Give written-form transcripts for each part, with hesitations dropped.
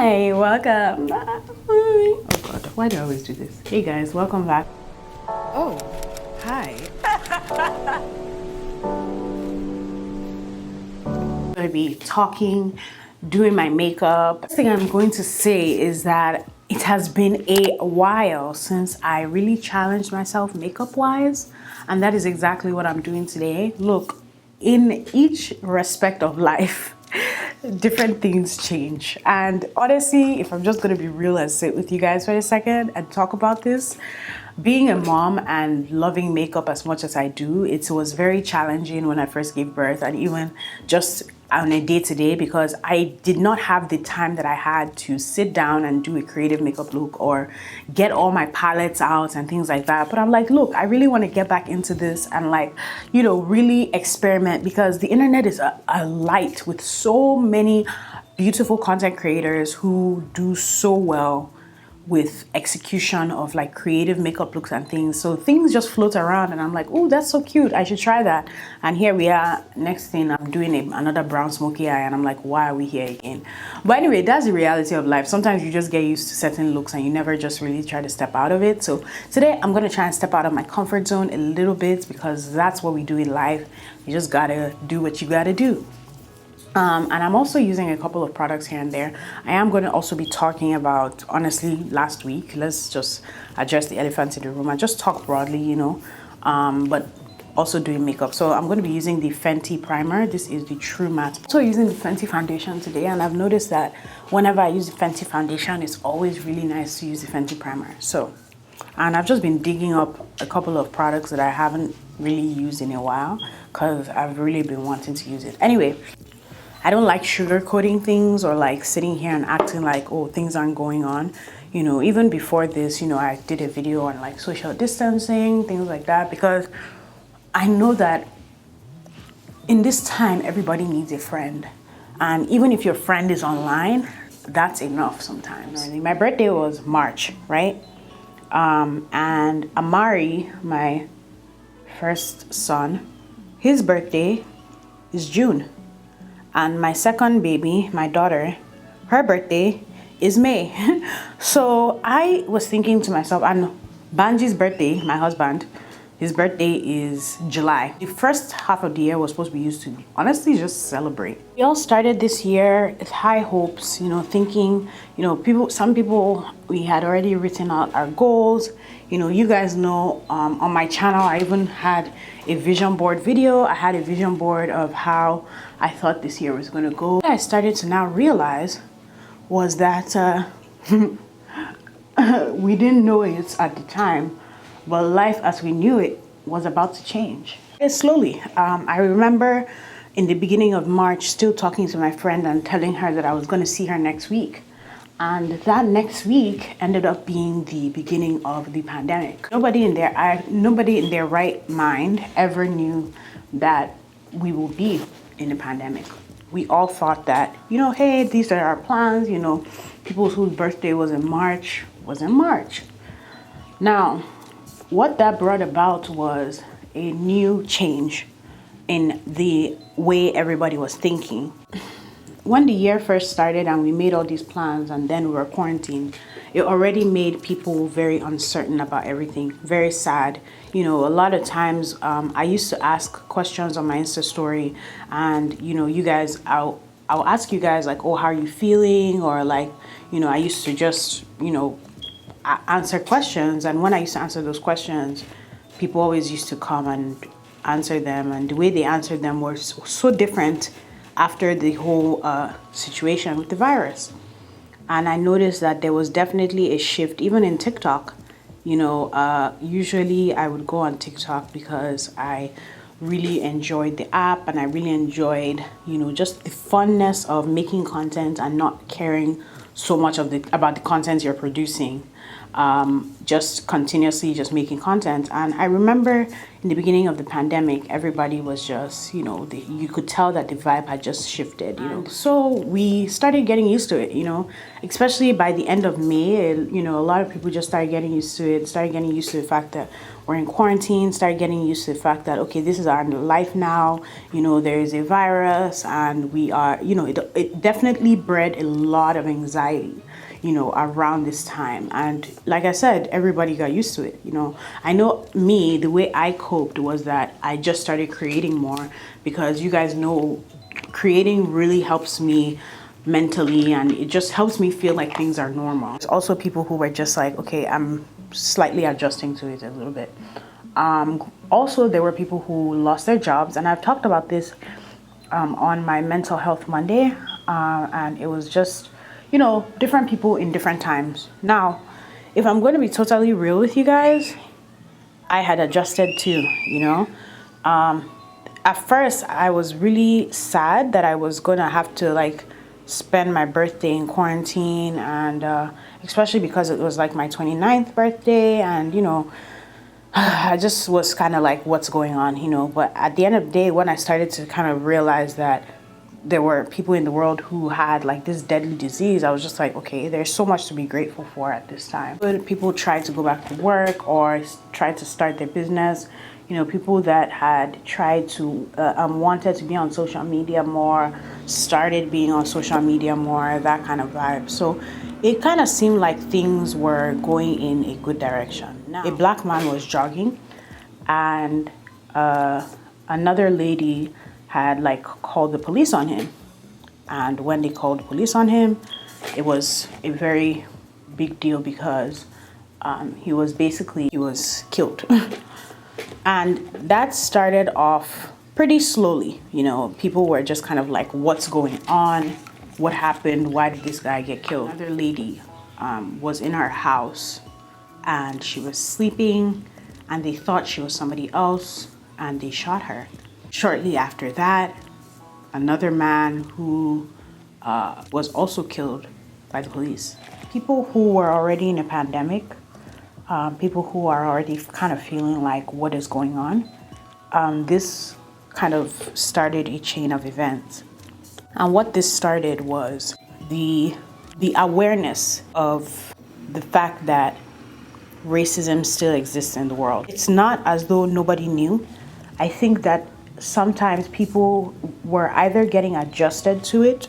Hi, welcome. Oh god, why do I always do this? Hey guys, welcome back. Oh, hi. I'm gonna be talking, doing my makeup. The thing I'm going to say is that it has been a while since I really challenged myself makeup wise, and that is exactly what I'm doing today. Look, in each respect of life, different things change. And honestly, if I'm just gonna be real and sit with you guys for a second and talk about this, being a mom and loving makeup as much as I do, it was very challenging when I first gave birth, and even just on a day-to-day, because I did not have the time that I had to sit down and do a creative makeup look or get all my palettes out and things like that. But I'm like, look, I really want to get back into this and, like, you know, really experiment, because the internet is a light with so many beautiful content creators who do so well with execution of like creative makeup looks and things. So things just float around and I'm like, oh, that's so cute, I should try that. And here we are. Next thing, I'm doing another brown smoky eye and I'm like, why are we here again? But anyway, that's the reality of life. Sometimes you just get used to certain looks and you never just really try to step out of it. So today I'm gonna try and step out of my comfort zone a little bit, because that's what we do in life. You just gotta do what you gotta do. And I'm also using a couple of products here and there. I am going to also be talking about, honestly, last week. Let's just address the elephant in the room and just talk broadly, you know, but also doing makeup. So I'm going to be using the Fenty primer. This is the True Matte. So using the Fenty foundation today, and I've noticed that whenever I use the Fenty foundation, it's always really nice to use the Fenty primer. So, and I've just been digging up a couple of products that I haven't really used in a while, because I've really been wanting to use it. Anyway, I don't like sugarcoating things or like sitting here and acting like, oh, things aren't going on. You know, even before this, you know, I did a video on like social distancing, things like that, because I know that in this time, everybody needs a friend. And even if your friend is online, that's enough sometimes. My birthday was March, right? And Amari, my first son, his birthday is June. And my second baby, my daughter, her birthday is May. So I was thinking to myself, and Banji's birthday, my husband, his birthday is July. The first half of the year was supposed to be used to honestly just celebrate. We all started this year with high hopes, you know, thinking, you know, some people, we had already written out our goals. You know, you guys know, on my channel, I even had a vision board video. I had a vision board of how I thought this year was going to go. What I started to now realize was that we didn't know it at the time, but life as we knew it was about to change. Slowly. I remember in the beginning of March still talking to my friend and telling her that I was going to see her next week. And that next week ended up being the beginning of the pandemic. Nobody in their right mind ever knew that we will be in a pandemic. We all thought that, you know, hey, these are our plans, you know, people whose birthday was in March. Now, what that brought about was a new change in the way everybody was thinking. When the year first started and we made all these plans and then we were quarantined, it already made people very uncertain about everything, very sad. You know, a lot of times I used to ask questions on my Insta story, and, you know, you guys, I'll ask you guys like, oh, how are you feeling? Or like, you know, I used to just, you know, answer questions. And when I used to answer those questions, people always used to come and answer them. And the way they answered them was so different after the whole situation with the virus. And I noticed that there was definitely a shift, even in TikTok. You know, usually I would go on TikTok because I really enjoyed the app and I really enjoyed, you know, just the funness of making content and not caring so much about the content you're producing. just continuously just making content. And I remember in the beginning of the pandemic, everybody was just, you know, you could tell that the vibe had just shifted, you know. So we started getting used to it, you know, especially by the end of May, you know, a lot of people just started getting used to it, started getting used to the fact that we're in quarantine, started getting used to the fact that, okay, this is our life now, you know, there is a virus and we are, you know, it definitely bred a lot of anxiety, you know, around this time. And like I said, everybody got used to it, you know. I know me, the way I coped was that I just started creating more, because you guys know creating really helps me mentally, and it just helps me feel like things are normal. There's also people who were just like, okay, I'm slightly adjusting to it a little bit. Also, there were people who lost their jobs, and I've talked about this on my Mental Health Monday, and it was just, you know, different people in different times. Now, if I'm going to be totally real with you guys, I had adjusted too, you know. At first, I was really sad that I was going to have to like spend my birthday in quarantine, and especially because it was like my 29th birthday, and you know, I just was kind of like, what's going on, you know. But at the end of the day, when I started to kind of realize that there were people in the world who had like this deadly disease, I was just like, okay, there's so much to be grateful for at this time. When people tried to go back to work or tried to start their business, you know, people that had tried to wanted to be on social media more, started being on social media more, that kind of vibe. So it kind of seemed like things were going in a good direction. Now, a black man was jogging, and another lady had like called the police on him. And when they called the police on him, it was a very big deal, because he was killed. And that started off pretty slowly. You know, people were just kind of like, what's going on? What happened? Why did this guy get killed? Another lady was in her house, and she was sleeping, and they thought she was somebody else, and they shot her. Shortly after that, another man who was also killed by the police. People who were already in a pandemic, people who are already kind of feeling like, what is going on? This kind of started a chain of events. And what this started was the awareness of the fact that racism still exists in the world. It's not as though nobody knew. I think that sometimes people were either getting adjusted to it,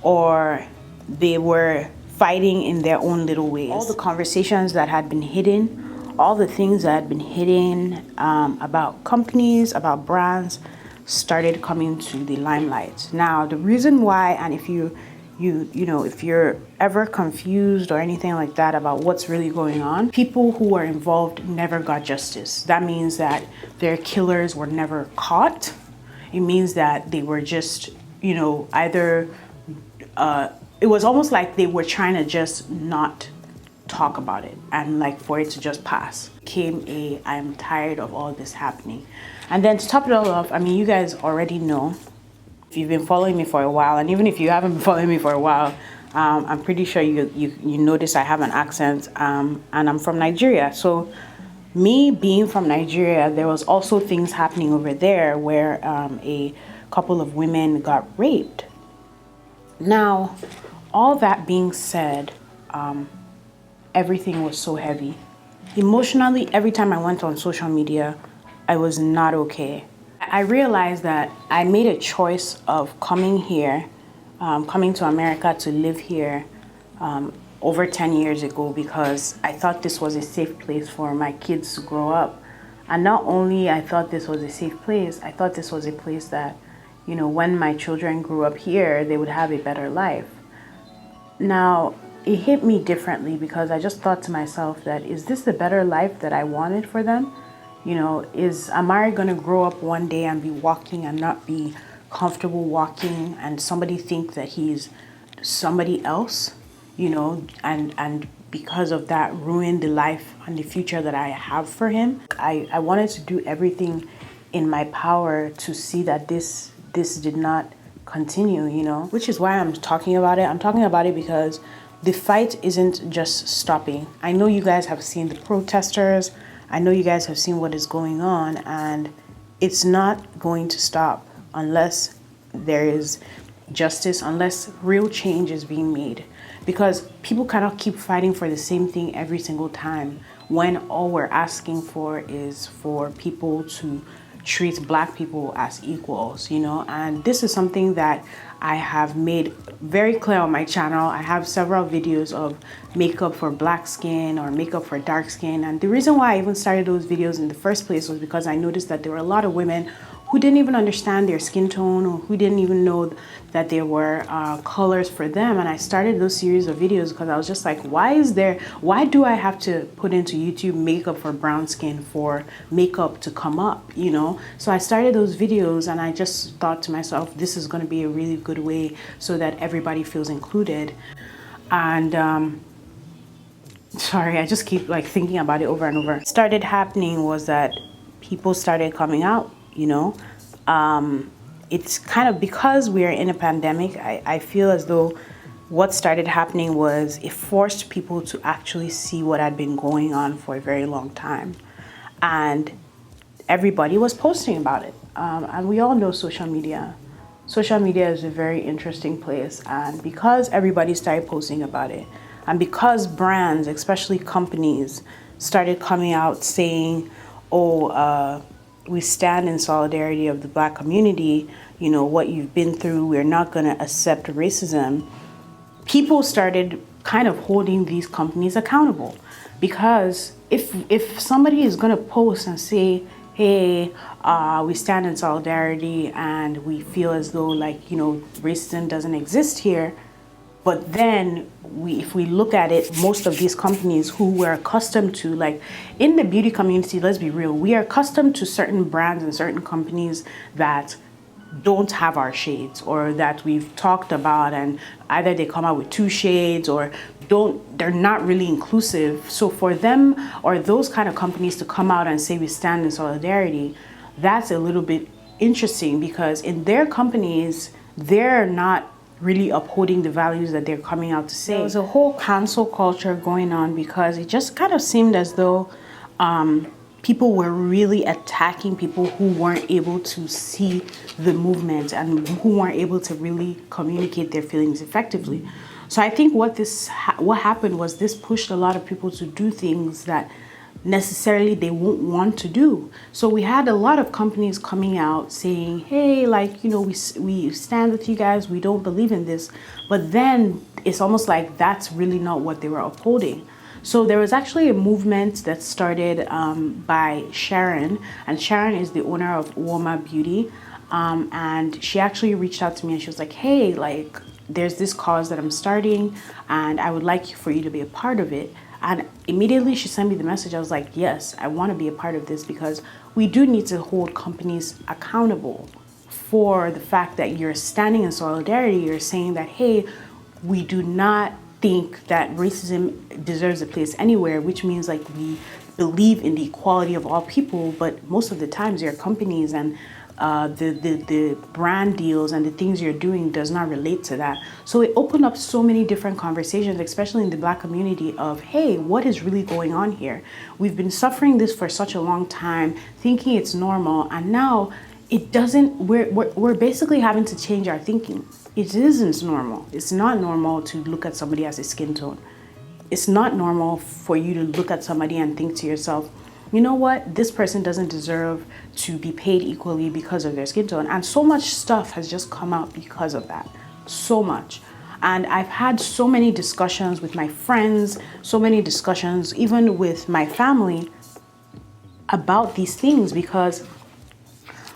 or they were fighting in their own little ways. All the conversations that had been hidden, all the things that had been hidden about companies, about brands, started coming to the limelight. Now, the reason why, and if you know, if you're ever confused or anything like that about what's really going on, people who were involved never got justice. That means that their killers were never caught. It means that they were just, you know, either, it was almost like they were trying to just not talk about it, and like for it to just pass. I'm tired of all this happening. And then to top it all off, I mean, you guys already know, if you've been following me for a while, and even if you haven't been following me for a while, I'm pretty sure you notice I have an accent, and I'm from Nigeria. So me being from Nigeria, there was also things happening over there where a couple of women got raped. Now, all that being said, everything was so heavy. Emotionally, every time I went on social media, I was not okay. I realized that I made a choice of coming here, coming to America to live here over 10 years ago, because I thought this was a safe place for my kids to grow up. And not only I thought this was a safe place, I thought this was a place that, you know, when my children grew up here, they would have a better life. Now, it hit me differently, because I just thought to myself that, is this the better life that I wanted for them? You know, am I gonna grow up one day and be walking and not be comfortable walking, and somebody think that he's somebody else, you know, and because of that ruin the life and the future that I have for him? I wanted to do everything in my power to see that this did not continue, you know, which is why I'm talking about it. I'm talking about it because the fight isn't just stopping. I know you guys have seen the protesters. I know you guys have seen what is going on, and it's not going to stop unless there is justice, unless real change is being made. Because people cannot keep fighting for the same thing every single time when all we're asking for is for people to treat Black people as equals, you know? And this is something that I have made very clear on my channel. I have several videos of makeup for Black skin or makeup for dark skin. And the reason why I even started those videos in the first place was because I noticed that there were a lot of women who didn't even understand their skin tone, or who didn't even know that there were colors for them. And I started those series of videos because I was just like, why do I have to put into YouTube makeup for brown skin for makeup to come up, you know? So I started those videos, and I just thought to myself, this is going to be a really good way so that everybody feels included. And sorry, I just keep like thinking about it over and over. What started happening was that people started coming out, you know. It's kind of because we are in a pandemic, I feel as though what started happening was it forced people to actually see what had been going on for a very long time. And everybody was posting about it. And we all know social media. Social media is a very interesting place. And because everybody started posting about it, and because brands, especially companies, started coming out saying, oh, we stand in solidarity of the Black community, you know, what you've been through, we're not gonna accept racism. People started kind of holding these companies accountable, because if somebody is gonna post and say, hey, we stand in solidarity and we feel as though, like, you know, racism doesn't exist here, but then if we look at it, most of these companies who we're accustomed to, like in the beauty community, let's be real, we are accustomed to certain brands and certain companies that don't have our shades, or that we've talked about, and either they come out with 2 shades or they're not really inclusive. So for them, or those kind of companies, to come out and say we stand in solidarity, that's a little bit interesting, because in their companies, they're not really upholding the values that they're coming out to say. There was a whole cancel culture going on, because it just kind of seemed as though people were really attacking people who weren't able to see the movement and who weren't able to really communicate their feelings effectively. So I think what happened was this pushed a lot of people to do things that necessarily they won't want to do. So we had a lot of companies coming out saying, hey, like, you know, we stand with you guys, we don't believe in this. But then it's almost like that's really not what they were upholding. So there was actually a movement that started by Sharon, and Sharon is the owner of Grwm Beauty. And she actually reached out to me and she was like, hey, like, there's this cause that I'm starting and I would like for you to be a part of it. And immediately she sent me the message. I was like, yes, I want to be a part of this, because we do need to hold companies accountable for the fact that you're standing in solidarity. You're saying that, hey, we do not think that racism deserves a place anywhere, which means like we believe in the equality of all people, but most of the times your companies and the brand deals and the things you're doing does not relate to that. So it opened up so many different conversations, especially in the Black community, of, hey, what is really going on here? We've been suffering this for such a long time, thinking it's normal, and now it doesn't, we're basically having to change our thinking. It isn't normal. It's not normal to look at somebody as a skin tone. It's not normal for you to look at somebody and think to yourself, you know what, this person doesn't deserve to be paid equally because of their skin tone. And so much stuff has just come out because of that. So much. And I've had so many discussions with my friends, so many discussions even with my family about these things, because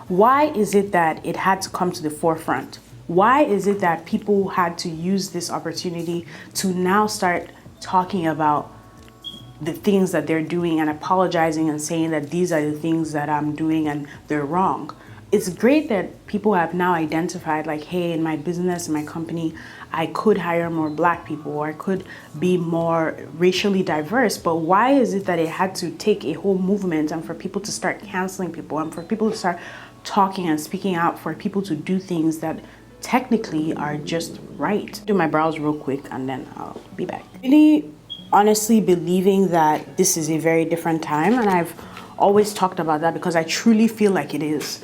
why is it that it had to come to the forefront? Why is it that people had to use this opportunity to now start talking about the things that they're doing and apologizing and saying that these are the things that I'm doing and they're wrong? It's great that people have now identified, like, hey, in my business, in my company, I could hire more Black people, or I could be more racially diverse. But why is it that it had to take a whole movement and for people to start canceling people and for people to start talking and speaking out, for people to do things that technically are just right. Do my brows real quick and then I'll be back. Really honestly believing that this is a very different time, and I've always talked about that because I truly feel like it is.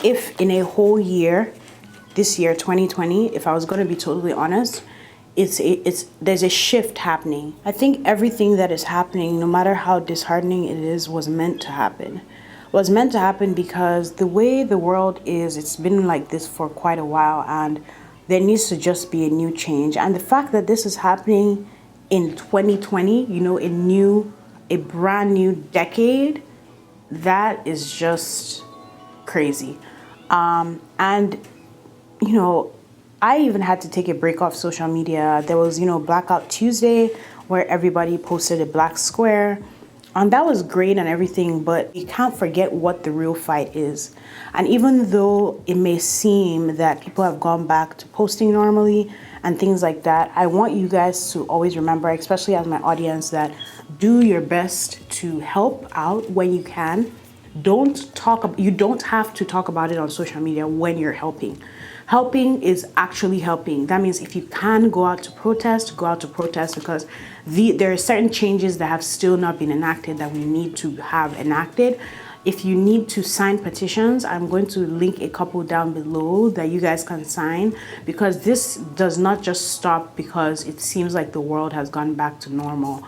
If in a whole year, this year 2020, if I was going to be totally honest, there's a shift happening. I think everything that is happening, no matter how disheartening it is, was meant to happen. Was meant to happen because the way the world is, it's been like this for quite a while, and there needs to just be a new change. And the fact that this is happening in 2020, you know, a brand new decade, that is just crazy. And you know, I even had to take a break off social media. There was, you know, Blackout Tuesday where everybody posted a black square. And that was great and everything, but you can't forget what the real fight is. And even though it may seem that people have gone back to posting normally and things like that, I want you guys to always remember, especially as my audience, that do your best to help out when you can. You don't have to talk about it on social media when you're helping. Helping is actually helping. That means if you can go out to protest, go out to protest, because there are certain changes that have still not been enacted that we need to have enacted. If you need to sign petitions, I'm going to link a couple down below that you guys can sign, because this does not just stop because it seems like the world has gone back to normal.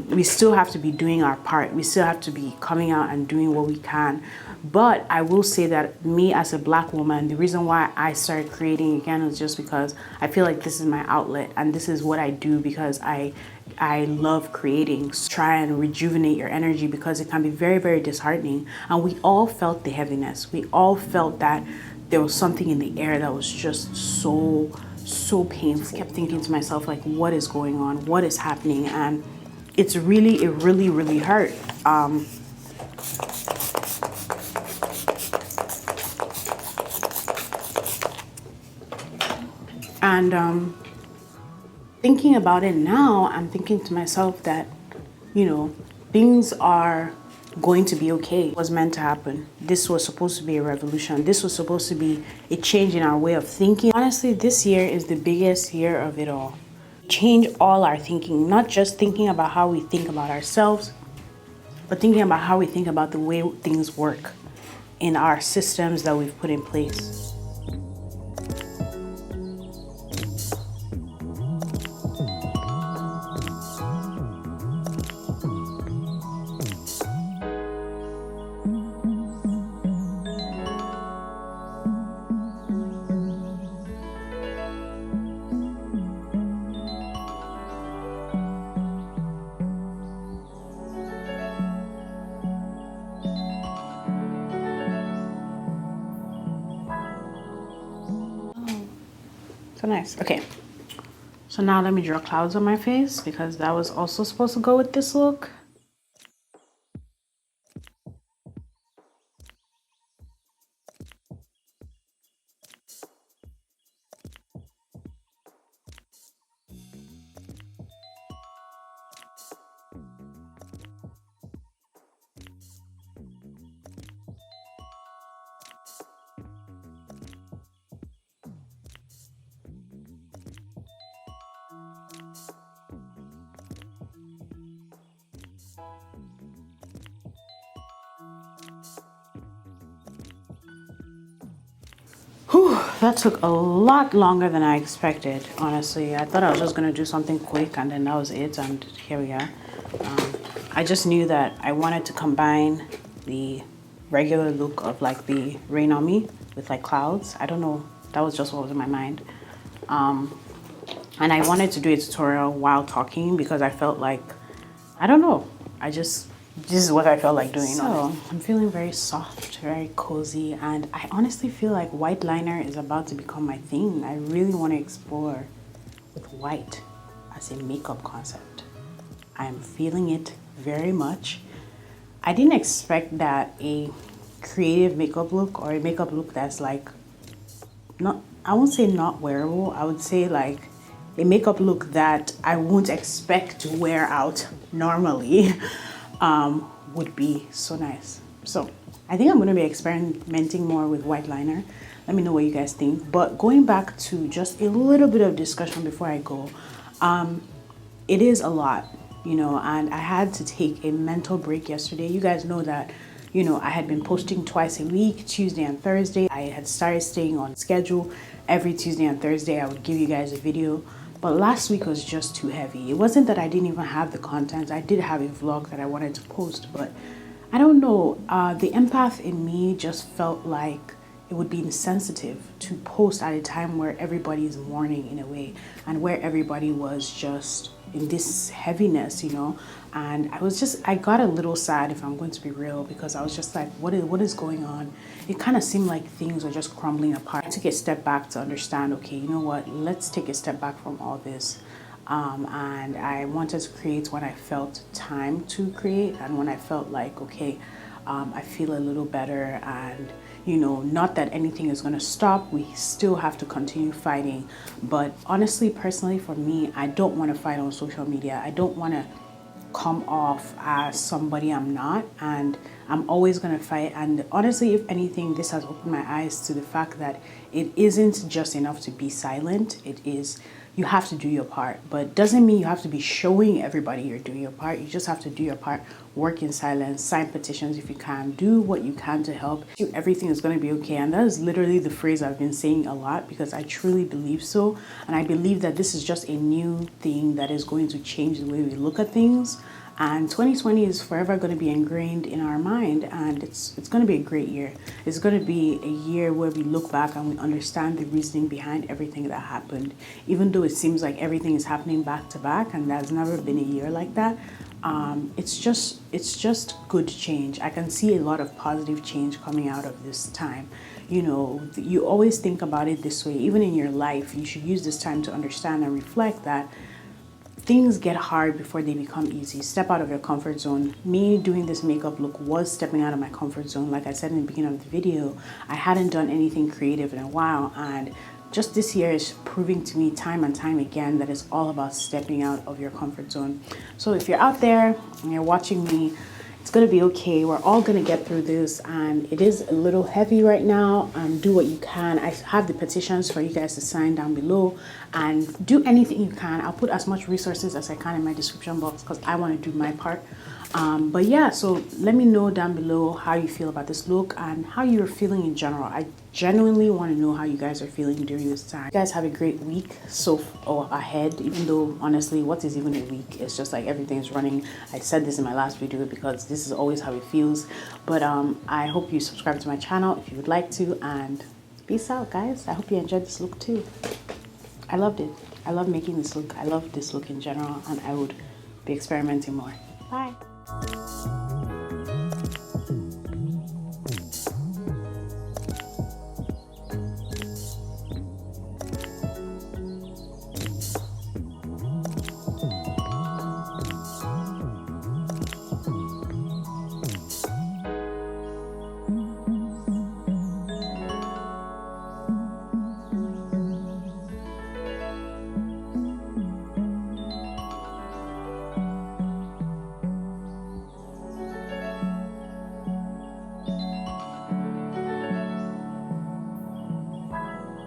We still have to be doing our part. We still have to be coming out and doing what we can. But I will say that me as a Black woman, the reason why I started creating again is just because I feel like this is my outlet and this is what I do, because I love creating. Try and rejuvenate your energy, because it can be very, very disheartening. And we all felt the heaviness. We all felt that there was something in the air that was just so painful. I kept thinking to myself, like, what is going on? What is happening? And it really hurt. And thinking about it now, I'm thinking to myself that, you know, things are going to be okay. It was meant to happen. This was supposed to be a revolution. This was supposed to be a change in our way of thinking. Honestly, this year is the biggest year of it all. Change all our thinking, not just thinking about how we think about ourselves, but thinking about how we think about the way things work in our systems that we've put in place. So nice. Okay, so now let me draw clouds on my face, because that was also supposed to go with this look. Whew, that took a lot longer than I expected, honestly. I thought I was just gonna do something quick and then that was it, and here we are. I just knew that I wanted to combine the regular look of like the rain on me with like clouds. I don't know, that was just what was in my mind. And I wanted to do a tutorial while talking because I felt like, I don't know, this is what I felt like doing. So I'm feeling very soft, very cozy, and I honestly feel like white liner is about to become my thing. I really want to explore with white as a makeup concept. I am feeling it very much. I didn't expect that a creative makeup look, or a makeup look that's like, not, I won't say not wearable, I would say like a makeup look that I won't expect to wear out normally, would be so nice. So I think I'm going to be experimenting more with white liner. Let me know what you guys think. But going back to just a little bit of discussion before I go, it is a lot, you know, and I had to take a mental break yesterday. You guys know that, you know, I had been posting twice a week, Tuesday and Thursday. I had started staying on schedule. Every Tuesday and Thursday I would give you guys a video, but last week was just too heavy. It wasn't that I didn't even have the content. I did have a vlog that I wanted to post, but I don't know, the empath in me just felt like it would be insensitive to post at a time where everybody is mourning in a way, and where everybody was just in this heaviness, you know. And I got a little sad, if I'm going to be real, because I was just like, what is going on? It kind of seemed like things were just crumbling apart. I took a step back to understand, okay, you know what, let's take a step back from all this. And I wanted to create when I felt time to create, and when I felt like, okay, I feel a little better, and you know, not that anything is going to stop. We still have to continue fighting. But honestly, personally, for me, I don't want to fight on social media. I don't want to come off as somebody I'm not, and I'm always going to fight. And honestly, if anything, this has opened my eyes to the fact that it isn't just enough to be silent. It is, you have to do your part, but doesn't mean you have to be showing everybody you're doing your part. You just have to do your part, work in silence, sign petitions if you can, do what you can to help. Everything is going to be okay. And that is literally the phrase I've been saying a lot, because I truly believe so. And I believe that this is just a new thing that is going to change the way we look at things. And 2020 is forever going to be ingrained in our mind, and it's going to be a great year. It's going to be a year where we look back and we understand the reasoning behind everything that happened, even though it seems like everything is happening back to back, and there's never been a year like that. It's just good change. I can see a lot of positive change coming out of this time. You know, you always think about it this way, even in your life. You should use this time to understand and reflect that things get hard before they become easy. Step out of your comfort zone. Me doing this makeup look was stepping out of my comfort zone. Like I said in the beginning of the video, I hadn't done anything creative in a while, and just this year is proving to me time and time again that it's all about stepping out of your comfort zone. So if you're out there and you're watching me, it's gonna be okay. We're all gonna get through this, and it is a little heavy right now. Do what you can. I have the petitions for you guys to sign down below, and do anything you can. I'll put as much resources as I can in my description box because I want to do my part. But yeah, so let me know down below how you feel about this look and how you're feeling in general. I genuinely want to know how you guys are feeling during this time. You guys have a great week ahead, even though honestly, what is even a week? It's just like everything is running. I said this in my last video because this is always how it feels. But I hope you subscribe to my channel if you would like to, and peace out, guys. I hope you enjoyed this look too. I loved it. I love making this look. I love this look in general, and I would be experimenting more. Bye.